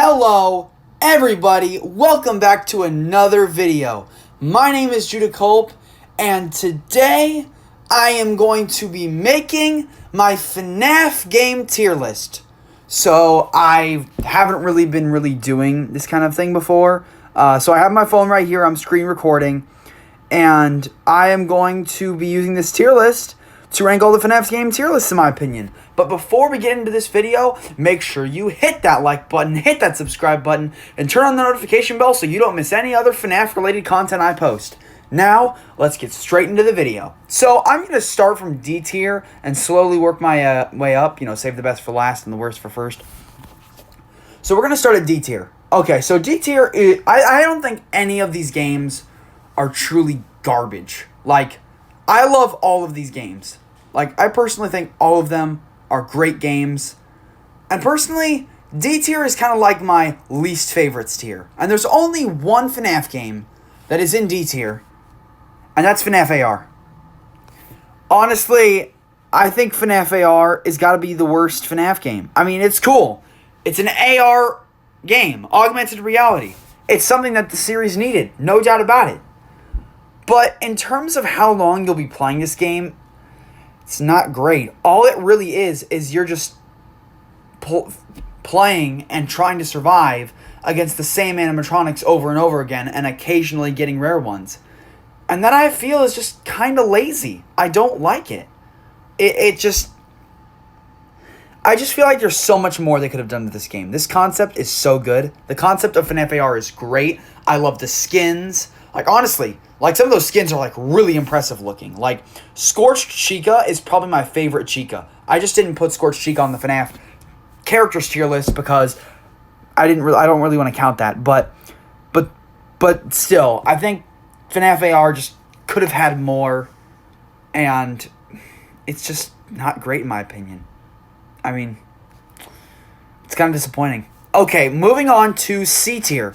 Hello, everybody. Welcome back to another video. My name is Judah Culp, and today I am going to be making my Fnaf game tier list. So I haven't really been doing this kind of thing before. So I have my phone right here. I'm screen recording, and I am going to be using this tier list to rank all the Fnaf game tier lists, in my opinion. But before we get into this video, make sure you hit that like button, hit that subscribe button, and turn on the notification bell so you don't miss any other Fnaf-related content I post. Now, let's get straight into the video. So, I'm going to start from D tier and slowly work my way up. Save the best for last and the worst for first. So, we're going to start at D tier. Okay, so D tier, I don't think any of these games are truly garbage. I love all of these games. I personally think all of them are great games. And personally, D tier is kind of like my least favorites tier. And there's only one Fnaf game that is in D tier, and that's Fnaf AR. Honestly, I think Fnaf AR has got to be the worst Fnaf game. I mean, it's cool. It's an AR game, augmented reality. It's something that the series needed, no doubt about it. But in terms of how long you'll be playing this game, it's not great. All it really is you're just playing and trying to survive against the same animatronics over and over again and occasionally getting rare ones. And that I feel is just kind of lazy. I don't like it. I just feel like there's so much more they could have done to this game. This concept is so good. The concept of Fnaf AR is great. I love the skins. Honestly, some of those skins are, really impressive looking. Scorched Chica is probably my favorite Chica. I just didn't put Scorched Chica on the Fnaf characters tier list because I don't really want to count that. But still, I think Fnaf AR just could have had more, and it's just not great in my opinion. I mean, it's kind of disappointing. Okay, moving on to C tier.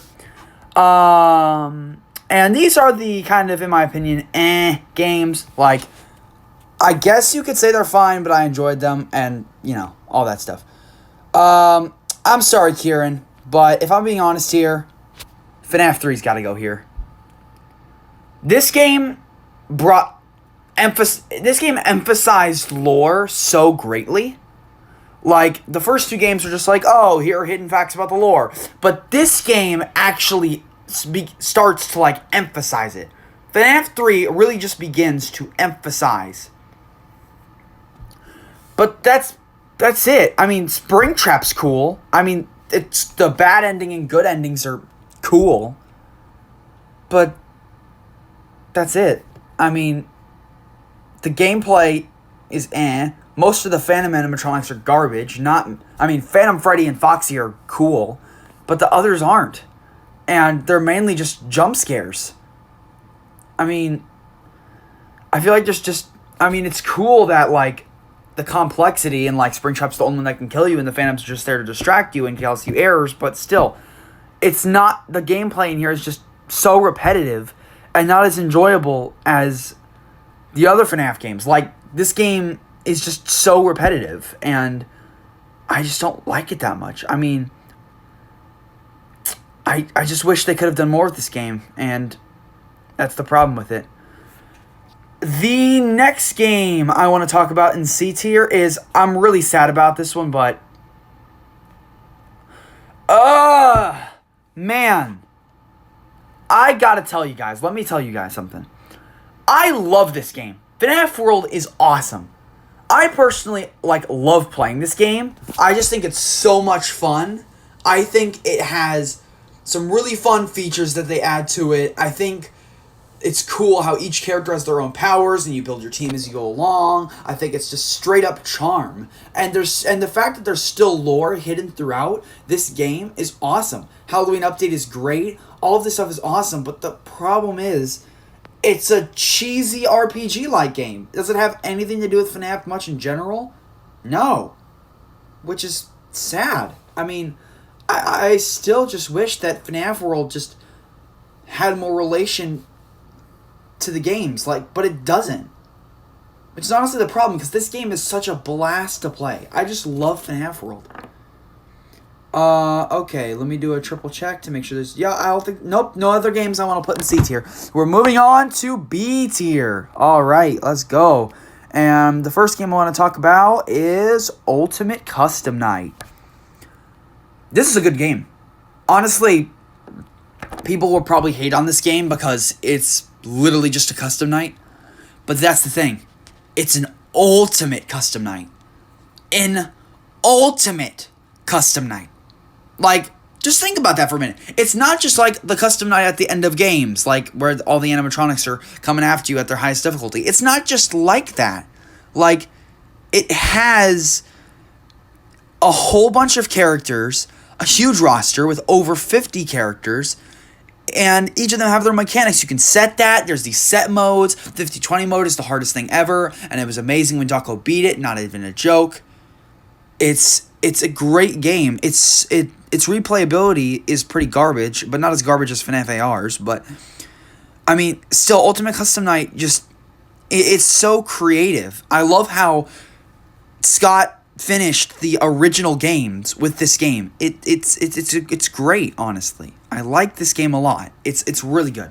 And these are the kind of, in my opinion, games. I guess you could say they're fine, but I enjoyed them, and, all that stuff. I'm sorry, Kieran, but if I'm being honest here, FNAF 3's got to go here. This game emphasized lore so greatly. The first two games were just oh, here are hidden facts about the lore. But this game actually starts to emphasize it. FNAF 3 really just begins to emphasize. But that's it. I mean, Springtrap's cool. I mean, it's the bad ending and good endings are cool. But that's it. I mean, the gameplay is Most of the Phantom animatronics are garbage. Phantom Freddy and Foxy are cool, but the others aren't. And they're mainly just jump scares. I mean, I feel like there's just... it's cool that, the complexity and, Springtrap's the only one that can kill you and the Phantom's just there to distract you and cause you errors, but still, it's not... The gameplay in here is just so repetitive and not as enjoyable as the other FNAF games. This game is just so repetitive, and I just don't like it that much. I just wish they could have done more with this game, and that's the problem with it. The next game I want to talk about in C tier is... I'm really sad about this one, but... Man. I gotta tell you guys. Let me tell you guys something. I love this game. FNAF World is awesome. I personally, love playing this game. I just think it's so much fun. I think it has some really fun features that they add to it. I think it's cool how each character has their own powers and you build your team as you go along. I think it's just straight up charm. And the fact that there's still lore hidden throughout this game is awesome. Halloween Update is great. All of this stuff is awesome, but the problem is it's a cheesy RPG-like game. Does it have anything to do with FNAF much in general? No. Which is sad. I still just wish that FNAF World just had more relation to the games, but it doesn't. Which is honestly the problem, because this game is such a blast to play. I just love FNAF World. Okay, let me do a triple check to make sure there's... Yeah, I don't think... Nope, no other games I want to put in C tier. We're moving on to B tier. All right, let's go. And the first game I want to talk about is Ultimate Custom Night. This is a good game. Honestly, people will probably hate on this game because it's literally just a custom night. But that's the thing. It's an ultimate custom night. An ultimate custom night. Like, just think about that for a minute. It's not just like the custom night at the end of games, like where all the animatronics are coming after you at their highest difficulty. It's not just like that. Like, it has a whole bunch of characters, a huge roster with over 50 characters, and each of them have their mechanics. You can set that. There's these set modes. 50-20 mode is the hardest thing ever, and it was amazing when Ducko beat it. Not even a joke. It's a great game. Its replayability is pretty garbage, but not as garbage as FNAF AR's. But I mean, still, Ultimate Custom Night it's so creative. I love how Scott finished the original games with this game. It's great, honestly. I like this game a lot. It's really good.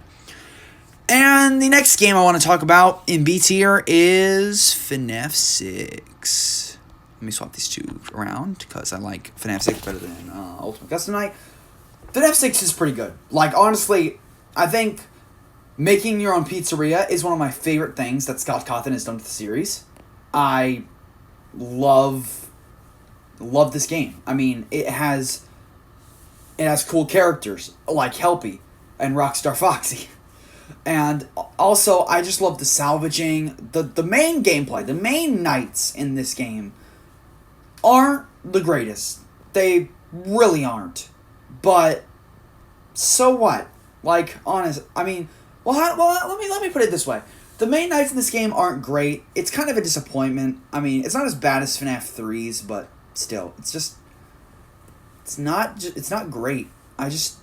And the next game I want to talk about in B tier is FNAF 6. Let me swap these two around because I like FNAF 6 better than Ultimate Custom Night. FNAF 6 is pretty good. Like, honestly, I think making your own pizzeria is one of my favorite things that Scott Cawthon has done with the series. I love this game. I mean, it has cool characters like Helpy and Rockstar Foxy. And also, I just love the salvaging. The main gameplay, the main nights in this game aren't the greatest. They really aren't. But so what? Like, honest, I mean, let me put it this way. The main nights in this game aren't great. It's kind of a disappointment. I mean, it's not as bad as FNAF 3's, but still, it's not great. I just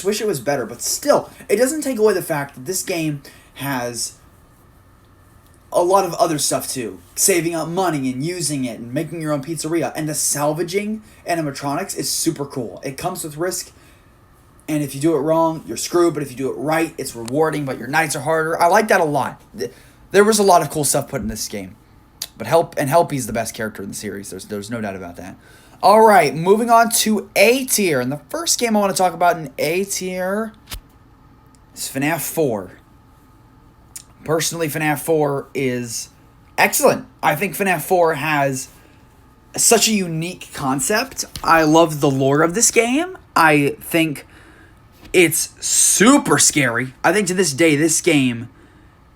wish it was better, but still, it doesn't take away the fact that this game has a lot of other stuff too. Saving up money and using it and making your own pizzeria. And the salvaging animatronics is super cool. It comes with risk, and if you do it wrong, you're screwed, but if you do it right, it's rewarding, but your nights are harder. I like that a lot. There was a lot of cool stuff put in this game. But Helpy's the best character in the series. There's no doubt about that. All right, moving on to A tier. And the first game I want to talk about in A tier is FNAF 4. Personally, FNAF 4 is excellent. I think FNAF 4 has such a unique concept. I love the lore of this game. I think it's super scary. I think to this day, this game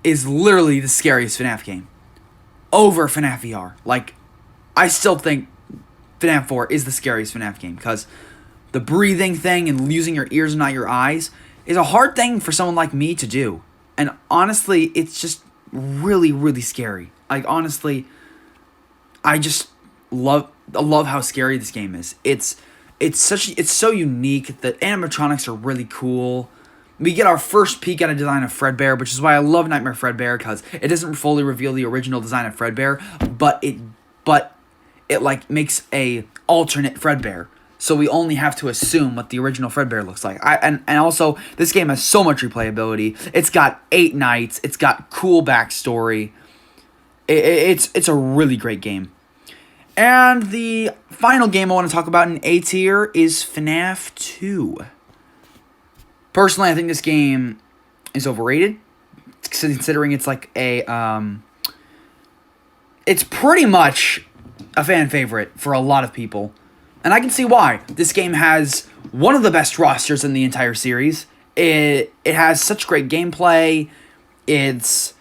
is literally the scariest FNAF game. Over FNAF VR. Like, I still think FNAF 4 is the scariest FNAF game because the breathing thing and using your ears and not your eyes is a hard thing for someone like me to do. And honestly, it's just really, really scary. Like, honestly, I just love how scary this game is. It's so unique. The animatronics are really cool. We get our first peek at a design of Fredbear, which is why I love Nightmare Fredbear, because it doesn't fully reveal the original design of Fredbear, but it like makes a alternate Fredbear. So we only have to assume what the original Fredbear looks like. And also, this game has so much replayability. It's got 8 nights. It's got cool backstory. It's a really great game. And the final game I want to talk about in A tier is FNAF 2. Personally, I think this game is overrated, considering it's like it's pretty much a fan favorite for a lot of people. And I can see why. This game has one of the best rosters in the entire series. It has such great gameplay. It's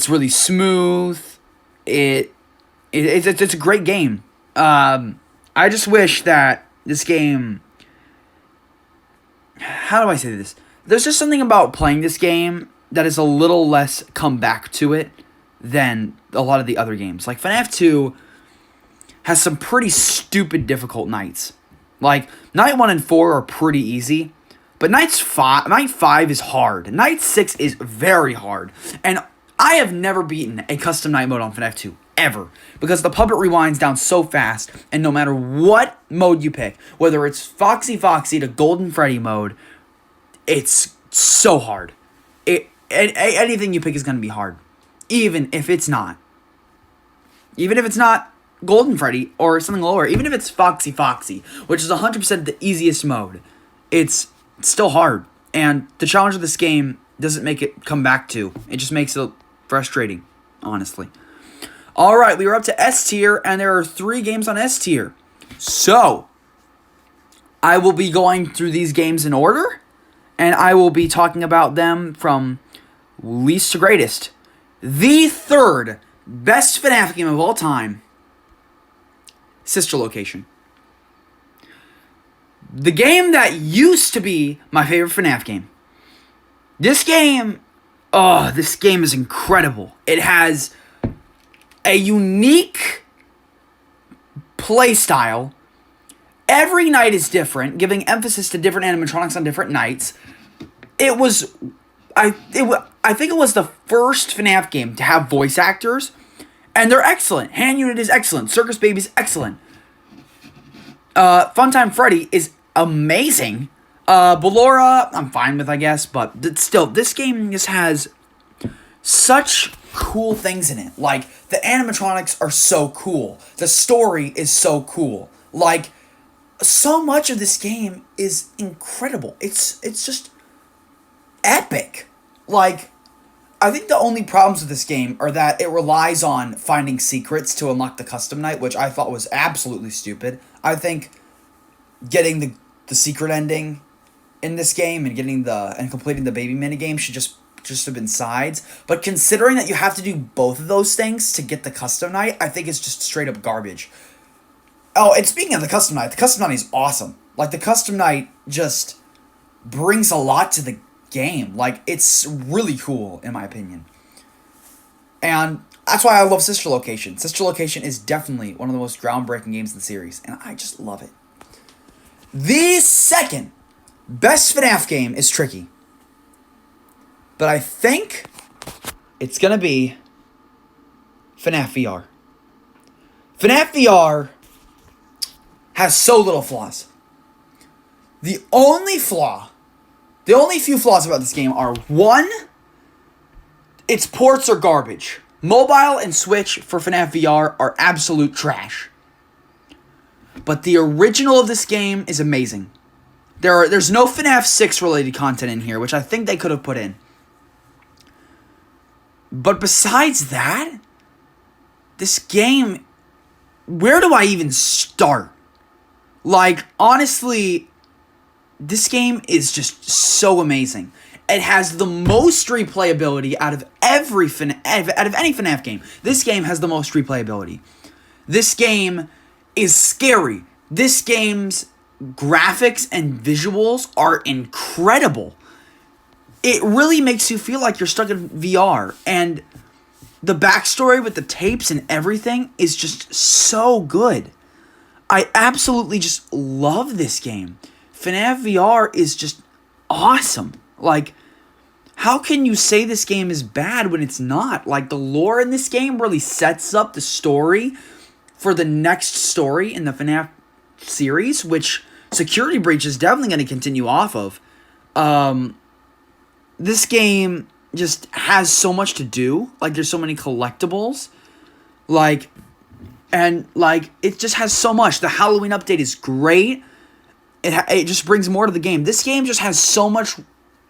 really smooth. It's a great game. I just wish that this game... How do I say this? There's just something about playing this game that is a little less come back to it than a lot of the other games. Like FNAF 2 has some pretty stupid difficult nights. Like, Night 1 and 4 are pretty easy, but Night 5 is hard. Night 6 is very hard. And I have never beaten a custom night mode on FNAF 2. forever because the puppet rewinds down so fast, and no matter what mode you pick, whether it's Foxy Foxy to Golden Freddy mode, it's so hard. Anything you pick is going to be hard, even if it's not. Even if it's not Golden Freddy or something lower, even if it's Foxy Foxy, which is 100% the easiest mode, it's still hard. And the challenge of this game doesn't make it come back to. It just makes it frustrating, honestly. Alright, we are up to S tier, and there are 3 games on S tier. So, I will be going through these games in order, and I will be talking about them from least to greatest. The third best FNAF game of all time, Sister Location. The game that used to be my favorite FNAF game. This game is incredible. It has a unique play style. Every night is different, giving emphasis to different animatronics on different nights. I think it was the first FNAF game to have voice actors, and they're excellent. Hand Unit is excellent. Circus Baby's excellent. Funtime Freddy is amazing. Ballora, I'm fine with, I guess, but still, this game just has such cool things in it. Like, the animatronics are so cool. The story is so cool. Like, so much of this game is incredible. It's just epic. Like, I think the only problems with this game are that it relies on finding secrets to unlock the custom night, which I thought was absolutely stupid. I think getting the secret ending in this game and completing the baby minigame should just have been sides. But considering that you have to do both of those things to get the custom night, I think it's just straight up garbage. Oh, and speaking of the custom night is awesome. Like, the custom night just brings a lot to the game. Like, it's really cool, in my opinion. And that's why I love Sister Location. Sister Location is definitely one of the most groundbreaking games in the series, and I just love it. The second best FNAF game is tricky, but I think it's gonna be FNAF VR. FNAF VR has so little flaws. The only few flaws about this game are, 1, its ports are garbage. Mobile and Switch for FNAF VR are absolute trash. But the original of this game is amazing. There's no FNAF 6 related content in here, which I think they could have put in. But besides that, this game, where do I even start? Like, honestly, this game is just so amazing. It has the most replayability out of any FNAF game. This game has the most replayability. This game is scary. This game's graphics and visuals are incredible. It really makes you feel like you're stuck in VR. And the backstory with the tapes and everything is just so good. I absolutely just love this game. FNAF VR is just awesome. Like, how can you say this game is bad when it's not? Like, the lore in this game really sets up the story for the next story in the FNAF series, which Security Breach is definitely going to continue off of. This game just has so much to do. Like, there's so many collectibles. It just has so much. The Halloween update is great. It just brings more to the game. This game just has so much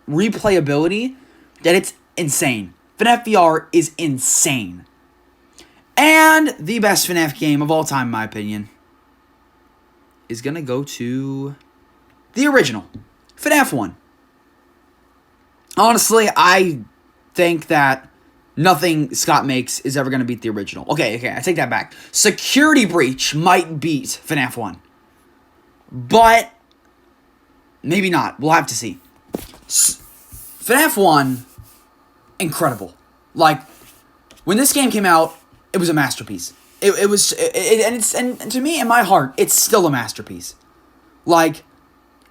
replayability that it's insane. FNAF VR is insane. And the best FNAF game of all time, in my opinion, is going to go to the original, FNAF 1. Honestly, I think that nothing Scott makes is ever going to beat the original. Okay, I take that back. Security Breach might beat FNAF 1. But maybe not. We'll have to see. FNAF 1, incredible. Like, when this game came out, it was a masterpiece. And to me, in my heart, it's still a masterpiece. Like,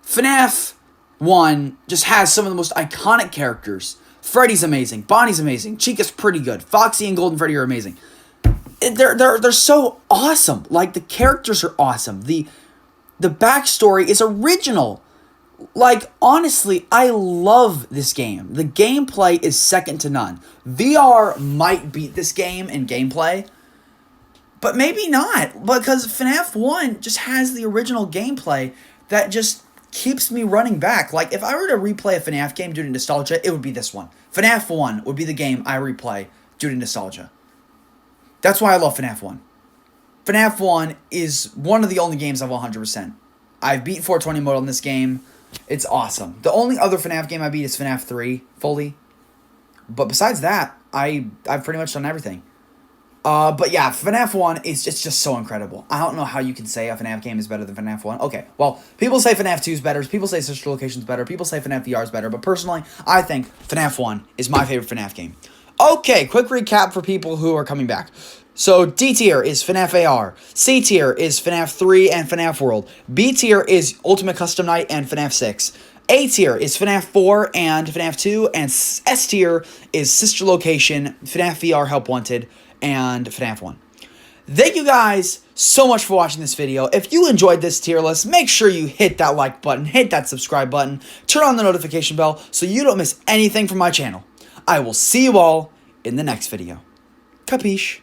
FNAF 1 just has some of the most iconic characters. Freddy's amazing. Bonnie's amazing. Chica's pretty good. Foxy and Golden Freddy are amazing. they're so awesome. Like, the characters are awesome. The backstory is original. Like, honestly, I love this game. The gameplay is second to none. VR might beat this game in gameplay, but maybe not, because FNAF 1 just has the original gameplay that just keeps me running back. Like, if I were to replay a FNAF game due to nostalgia, it would be this one. FNAF 1 would be the game I replay due to nostalgia. That's why I love FNAF 1. FNAF 1 is one of the only games I've 100%. I've beat 420 mode on this game. It's awesome. The only other FNAF game I beat is FNAF 3 fully. But besides that, I've pretty much done everything. But yeah, FNAF 1 is just so incredible. I don't know how you can say a FNAF game is better than FNAF 1. Okay, well, people say FNAF 2 is better. People say Sister Location is better. People say FNAF VR is better. But personally, I think FNAF 1 is my favorite FNAF game. Okay, quick recap for people who are coming back. So, D tier is FNAF AR. C tier is FNAF 3 and FNAF World. B tier is Ultimate Custom Night and FNAF 6. A tier is FNAF 4 and FNAF 2. And S tier is Sister Location, FNAF VR Help Wanted, and FNAF 1. Thank you guys so much for watching this video. If you enjoyed this tier list, make sure you hit that like button, hit that subscribe button, turn on the notification bell so you don't miss anything from my channel. I will see you all in the next video. Capiche?